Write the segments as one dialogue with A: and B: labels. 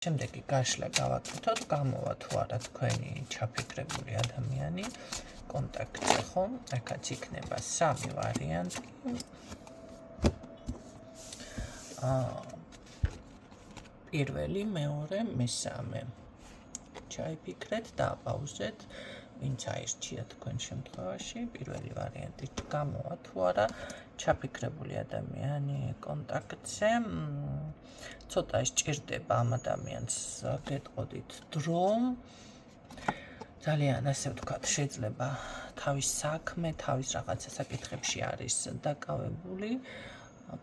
A: შემდეგი გაშლა გავაკეთოთ, გამოვა თუ არა თქვენი ჩაფიქრებული ადამიანი კონტაქტზე, ხო? აქაც იქნება სამი ვარიანტი. პირველი, მეორე, მესამე. ჩაიფიქრეთ, დააპაუზეთ, ვინც აირჩიათ თქვენ შემთხვევაში. პირველი ვარიანტი გამოვა თუ არა ჩაფიქრებული ადამიანი კონტაქტზე. ცოტა სჭირდება ამ ადამიანს გეტყოდით დრო. ძალიან ასე ვთქვათ, შეიძლება თავის საქმე, თავის რაღაცა საკითხებში არის დაკავებული.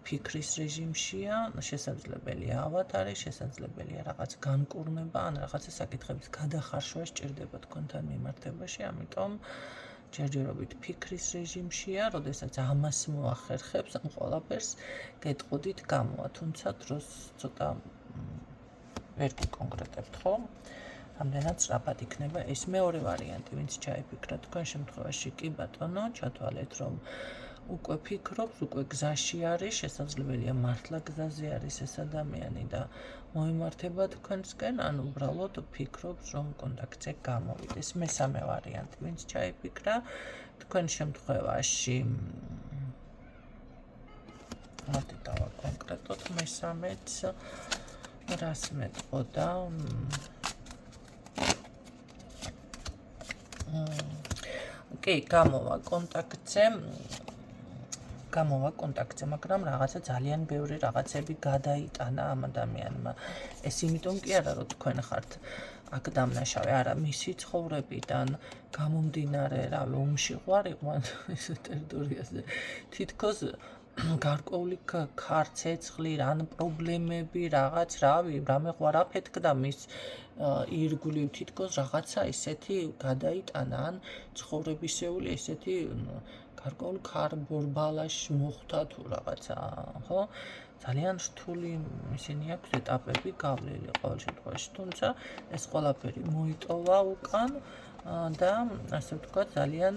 A: ფიქრის რეჟიმშია, შესაძლებელია ავად არის, შესაძლებელია რაღაც განკურნება, ან რაღაცა საკითხების გადახარშვა სჭირდება თქვენთან მიმართებაში, ამიტომ ჯერჯერობით ფიქრის რეჟიმშია, როდესაც ამას მოახერხებს, ამ ყველაფერს გეტყოდით გამოვა, თუმცა დროს ცოტა ვერ გიკონკრეტებთ, ხო? ამდენად სწრაფად იქნება ეს მეორე ვარიანტი, ვინც ჩაიფიქრა თქვენ შემთხვევაში კი ბატონო, ჩათვალეთ რომ უკვე ფიქრობს, უკვე გზაში არის, შესაძლებელია მართლა გზაზე არის ეს ადამიანი და მოიმართება თქვენსკენ, ან უბრალოდ ფიქრობს, რომ კონტაქტზე გამოვიდეს. მესამე ვარიანტი, ვინც ჩაიფიქრა თქვენ შემთხვევაში მოდით დავაკონკრეტოთ მესამეც, რას მეტყოდა? კი, გამოვა კონტაქტზე, მაგრამ რაღაცა ძალიან ბევრი რაღაცები გადაიტანა ამ ადამიანმა. ეს იმიტომ კი არა, რომ თქვენ ხართ აქ დამნაშავე, არა, მისი ცხოვრებიდან გამომდინარე, რავი, ომში ვარ იყვან ეს ტერიტორიაზე. თითქოს გარკვეული ქარცეცხლი, რან პრობლემები, რაღაც, რავი, რამე ყვარ აფეთქდა მის ირგვლივ, თითქოს რაღაცა ისეთი გადაიტანა, ან ცხოვრებისეული ესეთი გარკვეული ქარბორბალაში მოხვდა თუ რაღაცა, ხო? ძალიან რთული ისინი აქვს ეტაპები გავლილი ყოველ შემთხვევაში, თუმცა ეს ყველაფერი მოიტოვა უკან და ასე ვთქვათ, ძალიან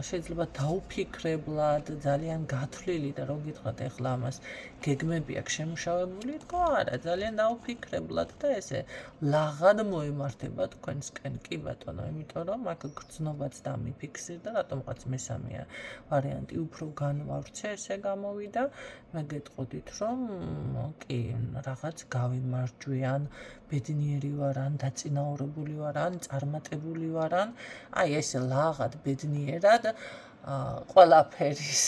A: შეიძლება დაუფიქრებლად, ძალიან გათვლილი და რო გითხრათ ეხლა ამას გეგმები აქვს შემუშავებული, თქო არა, ძალიან დაუფიქრებლად და ესე ლაღად მოემართება თქვენსკენ, კი ბატონო, იმიტომ რომ აქ გრძნობაც დამიფიქსირდა, რატომღაც მესამეა ვარიანტი უფრო განვავრცე, ესე გამოვიდა, მე გეტყოდით, რომ კი, რაღაც გავიმარჯვე, ან ბედნიერი ვარ, ან დაწინაურებული ვარ, ან წარმატებული ვარ, ან აი ესე ლაღად ბედნიერად ყველაფერის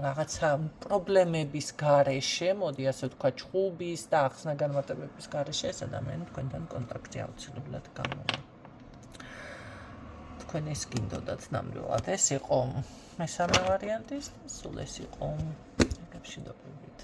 A: რაღაცა პრობლემების გარეშე, მოდი ასე ვთქვათ, ჩხუბის და ახსნა განმარტებების გარეშე ეს ადამიანი თქვენთან კონტაქტზე აუცილებლად გამოვა. თქვენ ეს გინდოდათ ნამდვილად, ეს იყო მესამე ვარიანტი, სულ ეს იყო. მშვიდობით.